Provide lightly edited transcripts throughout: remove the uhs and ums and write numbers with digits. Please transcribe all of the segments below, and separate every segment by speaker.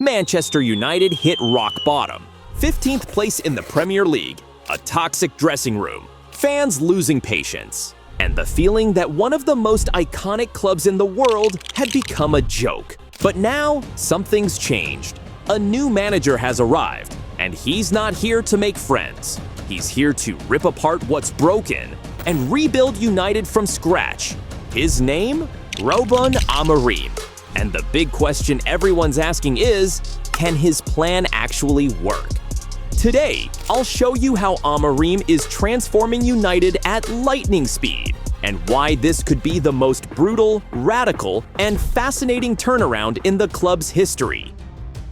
Speaker 1: Manchester United hit rock bottom. 15th place in the Premier League, a toxic dressing room, fans losing patience, and the feeling that one of the most iconic clubs in the world had become a joke. But now, something's changed. A new manager has arrived, and he's not here to make friends. He's here to rip apart what's broken and rebuild United from scratch. His name? Rúben Amorim. And the big question everyone's asking is, can his plan actually work? Today, I'll show you how Amorim is transforming United at lightning speed, and why this could be the most brutal, radical, and fascinating turnaround in the club's history.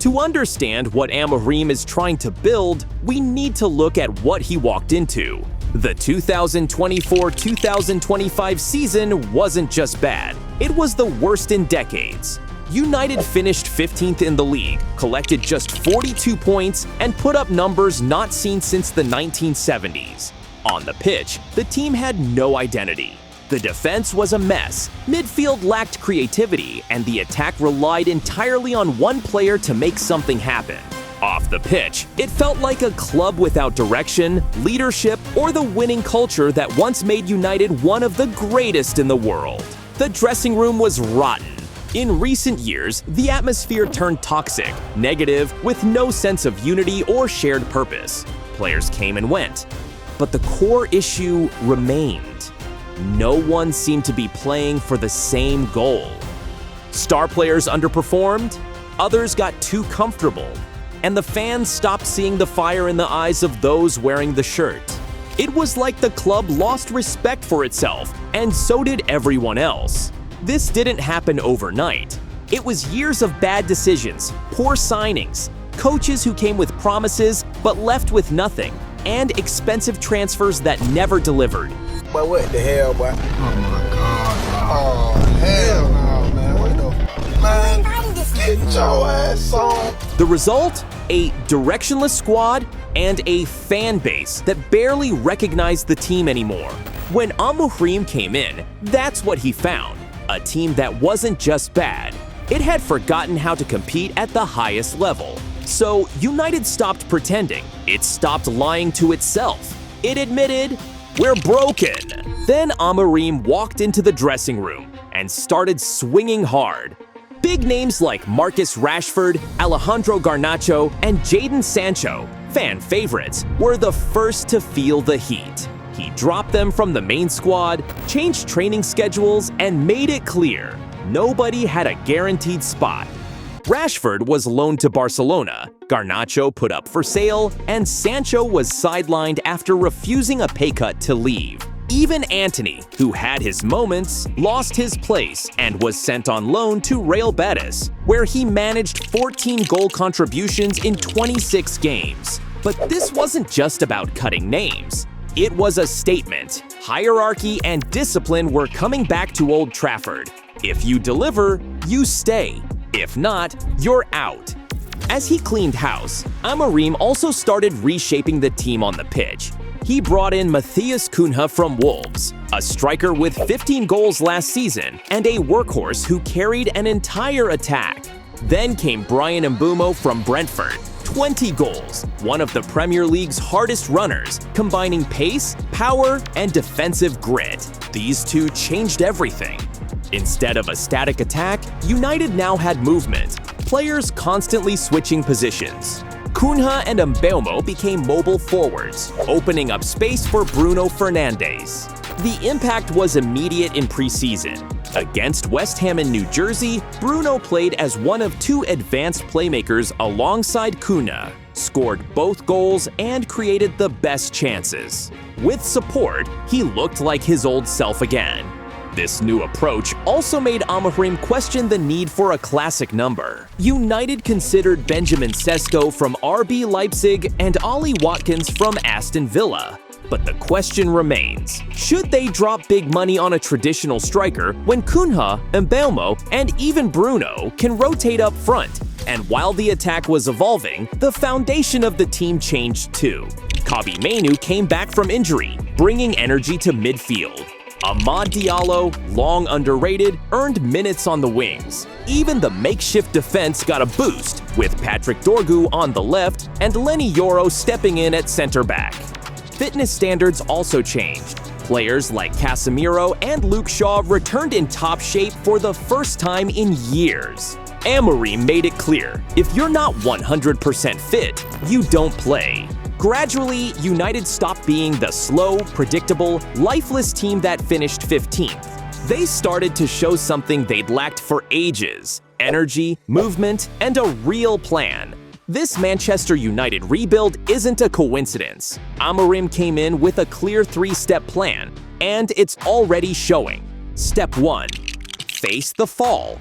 Speaker 1: To understand what Amorim is trying to build, we need to look at what he walked into. The 2024-2025 season wasn't just bad, it was the worst in decades. United finished 15th in the league, collected just 42 points, and put up numbers not seen since the 1970s. On the pitch, the team had no identity. The defense was a mess, midfield lacked creativity, and the attack relied entirely on one player to make something happen. Off the pitch, it felt like a club without direction, leadership, or the winning culture that once made United one of the greatest in the world. The dressing room was rotten. In recent years, the atmosphere turned toxic, negative, with no sense of unity or shared purpose. Players came and went, but the core issue remained. No one seemed to be playing for the same goal. Star players underperformed, others got too comfortable, and the fans stopped seeing the fire in the eyes of those wearing the shirt. It was like the club lost respect for itself, and so did everyone else. This didn't happen overnight. It was years of bad decisions, poor signings, coaches who came with promises but left with nothing, and expensive transfers that never delivered.
Speaker 2: But what the hell, boy?
Speaker 3: Oh my God.
Speaker 2: Oh, hell no, man. What the... Man, get your ass on.
Speaker 1: The result? A directionless squad and a fan base that barely recognized the team anymore. When Amorim came in, that's what he found. A team that wasn't just bad. It had forgotten how to compete at the highest level. So United stopped pretending. It stopped lying to itself. It admitted, "We're broken." Then Amorim walked into the dressing room and started swinging hard. Big names like Marcus Rashford, Alejandro Garnacho, and Jadon Sancho, fan favorites, were the first to feel the heat. He dropped them from the main squad, changed training schedules, and made it clear nobody had a guaranteed spot. Rashford was loaned to Barcelona, Garnacho put up for sale, and Sancho was sidelined after refusing a pay cut to leave. Even Antony, who had his moments, lost his place and was sent on loan to Real Betis, where he managed 14 goal contributions in 26 games. But this wasn't just about cutting names. It was a statement. Hierarchy and discipline were coming back to Old Trafford. If you deliver, you stay. If not, you're out. As he cleaned house, Amorim also started reshaping the team on the pitch. He brought in Matheus Cunha from Wolves, a striker with 15 goals last season and a workhorse who carried an entire attack. Then came Bryan and Mbeumo from Brentford, 20 goals, one of the Premier League's hardest runners, combining pace, power, and defensive grit. These two changed everything. Instead of a static attack, United now had movement, players constantly switching positions. Cunha and Mbeumo became mobile forwards, opening up space for Bruno Fernandes. The impact was immediate in preseason. Against West Ham in New Jersey, Bruno played as one of two advanced playmakers alongside Cunha, scored both goals, and created the best chances. With support, he looked like his old self again. This new approach also made Amorim question the need for a classic number. United considered Benjamin Sesko from RB Leipzig and Ollie Watkins from Aston Villa. But the question remains, should they drop big money on a traditional striker when Cunha, Mbeumo, and even Bruno can rotate up front? And while the attack was evolving, the foundation of the team changed too. Kobbie Mainoo came back from injury, bringing energy to midfield. Amad Diallo, long underrated, earned minutes on the wings. Even the makeshift defense got a boost, with Patrick Dorgu on the left and Lenny Yoro stepping in at center back. Fitness standards also changed. Players like Casemiro and Luke Shaw returned in top shape for the first time in years. Amorim made it clear, if you're not 100% fit, you don't play. Gradually, United stopped being the slow, predictable, lifeless team that finished 15th. They started to show something they'd lacked for ages: energy, movement, and a real plan. This Manchester United rebuild isn't a coincidence. Amorim came in with a clear 3-step plan, and it's already showing. Step 1. Face the fall.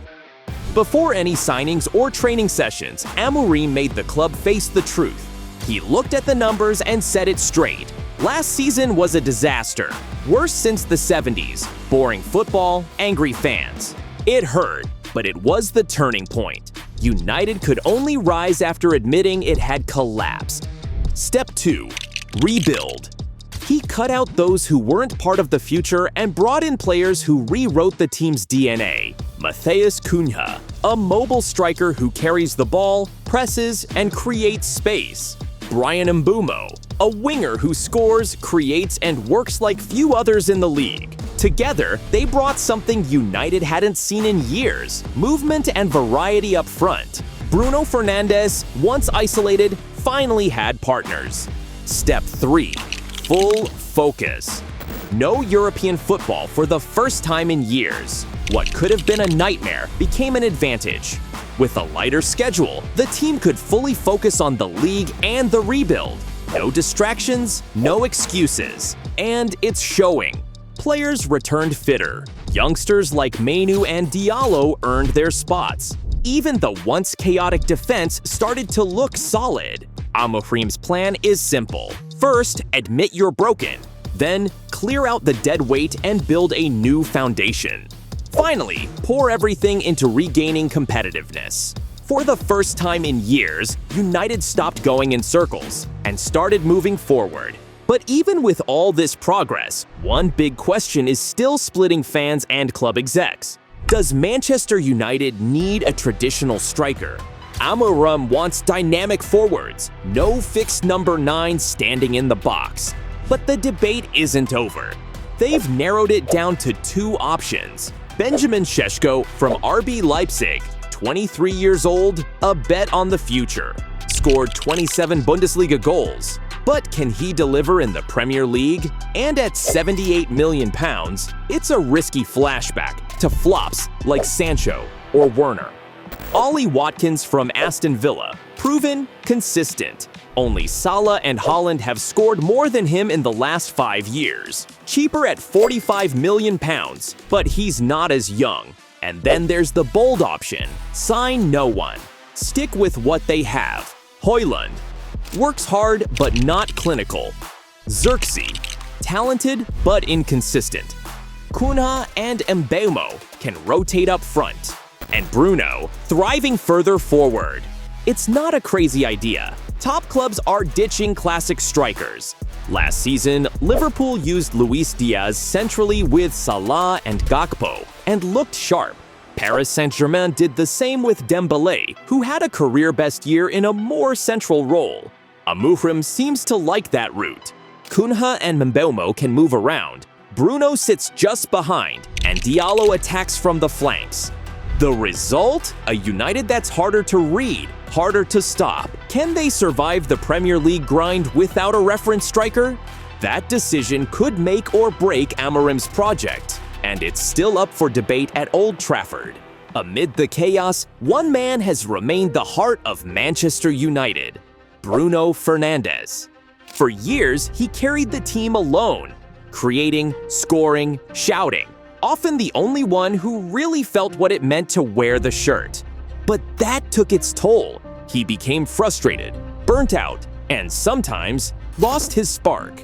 Speaker 1: Before any signings or training sessions, Amorim made the club face the truth. He looked at the numbers and set it straight. Last season was a disaster. Worst since the 70s. Boring football, angry fans. It hurt, but it was the turning point. United could only rise after admitting it had collapsed. Step 2. Rebuild. He cut out those who weren't part of the future and brought in players who rewrote the team's DNA. Matheus Cunha, a mobile striker who carries the ball, presses, and creates space. Bryan Mbeumo, a winger who scores, creates, and works like few others in the league. Together, they brought something United hadn't seen in years: movement and variety up front. Bruno Fernandes, once isolated, finally had partners. Step 3. Full focus. No European football for the first time in years. What could have been a nightmare became an advantage. With a lighter schedule, the team could fully focus on the league and the rebuild. No distractions, no excuses. And it's showing. Players returned fitter. Youngsters like Mbeumo and Diallo earned their spots. Even the once chaotic defense started to look solid. Amorim's plan is simple. First, admit you're broken. Then, clear out the dead weight and build a new foundation. Finally, pour everything into regaining competitiveness. For the first time in years, United stopped going in circles and started moving forward. But even with all this progress, one big question is still splitting fans and club execs. Does Manchester United need a traditional striker? Amorim wants dynamic forwards, no fixed number 9 standing in the box. But the debate isn't over. They've narrowed it down to 2 options. Benjamin Šeško from RB Leipzig, 23 years old, a bet on the future. Scored 27 Bundesliga goals. But can he deliver in the Premier League? And at £78 million, it's a risky flashback to flops like Sancho or Werner. Ollie Watkins from Aston Villa, proven consistent. Only Salah and Haaland have scored more than him in the last 5 years. Cheaper at £45 million, but he's not as young. And then there's the bold option: sign no one. Stick with what they have. Højlund. Works hard but not clinical. Xerxes. Talented but inconsistent. Cunha and Mbeumo can rotate up front. And Bruno, thriving further forward. It's not a crazy idea. Top clubs are ditching classic strikers. Last season, Liverpool used Luis Diaz centrally with Salah and Gakpo and looked sharp. Paris Saint-Germain did the same with Dembélé, who had a career-best year in a more central role. Amorim seems to like that route. Cunha and Mbeumo can move around. Bruno sits just behind, and Diallo attacks from the flanks. The result? A United that's harder to read, harder to stop. Can they survive the Premier League grind without a reference striker? That decision could make or break Amorim's project, and it's still up for debate at Old Trafford. Amid the chaos, one man has remained the heart of Manchester United: Bruno Fernandes. For years, he carried the team alone, creating, scoring, shouting. Often the only one who really felt what it meant to wear the shirt. But that took its toll. He became frustrated, burnt out, and sometimes lost his spark.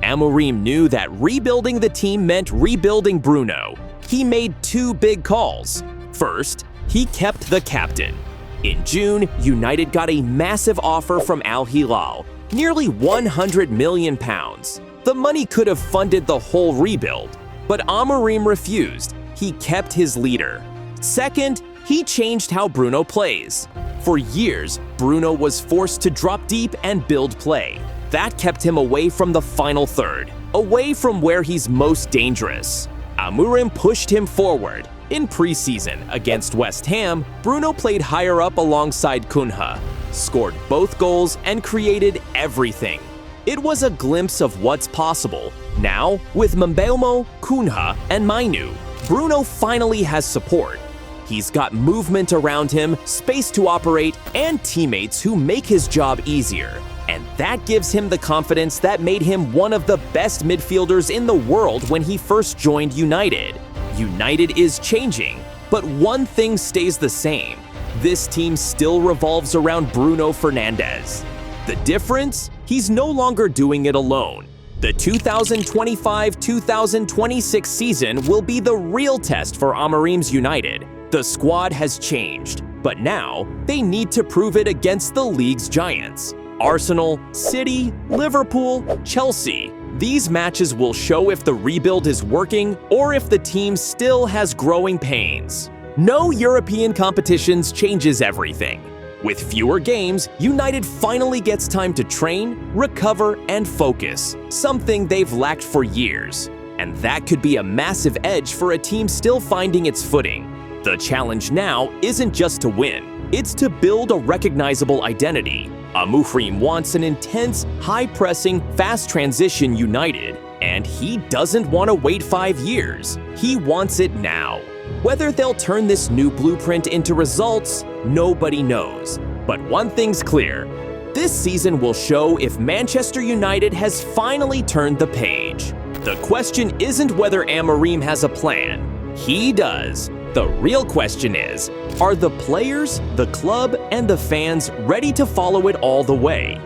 Speaker 1: Amorim knew that rebuilding the team meant rebuilding Bruno. He made 2 big calls. First, he kept the captain. In June, United got a massive offer from Al Hilal, nearly £100 million. The money could have funded the whole rebuild. But Amorim refused. He kept his leader. Second, he changed how Bruno plays. For years, Bruno was forced to drop deep and build play. That kept him away from the final third, away from where he's most dangerous. Amorim pushed him forward. In preseason against West Ham, Bruno played higher up alongside Cunha, scored both goals and created everything. It was a glimpse of what's possible. Now, with Mbeumo, Cunha, and Mainu, Bruno finally has support. He's got movement around him, space to operate, and teammates who make his job easier. And that gives him the confidence that made him one of the best midfielders in the world when he first joined United. United is changing, but one thing stays the same. This team still revolves around Bruno Fernandes. The difference? He's no longer doing it alone. The 2025-2026 season will be the real test for Amorim's United. The squad has changed, but now they need to prove it against the league's giants. Arsenal, City, Liverpool, Chelsea. These matches will show if the rebuild is working or if the team still has growing pains. No European competitions changes everything. With fewer games, United finally gets time to train, recover, and focus, something they've lacked for years. And that could be a massive edge for a team still finding its footing. The challenge now isn't just to win, it's to build a recognizable identity. Amorim wants an intense, high-pressing, fast transition United, and he doesn't want to wait 5 years. He wants it now. Whether they'll turn this new blueprint into results, nobody knows. But one thing's clear. This season will show if Manchester United has finally turned the page. The question isn't whether Amorim has a plan. He does. The real question is, are the players, the club, and the fans ready to follow it all the way?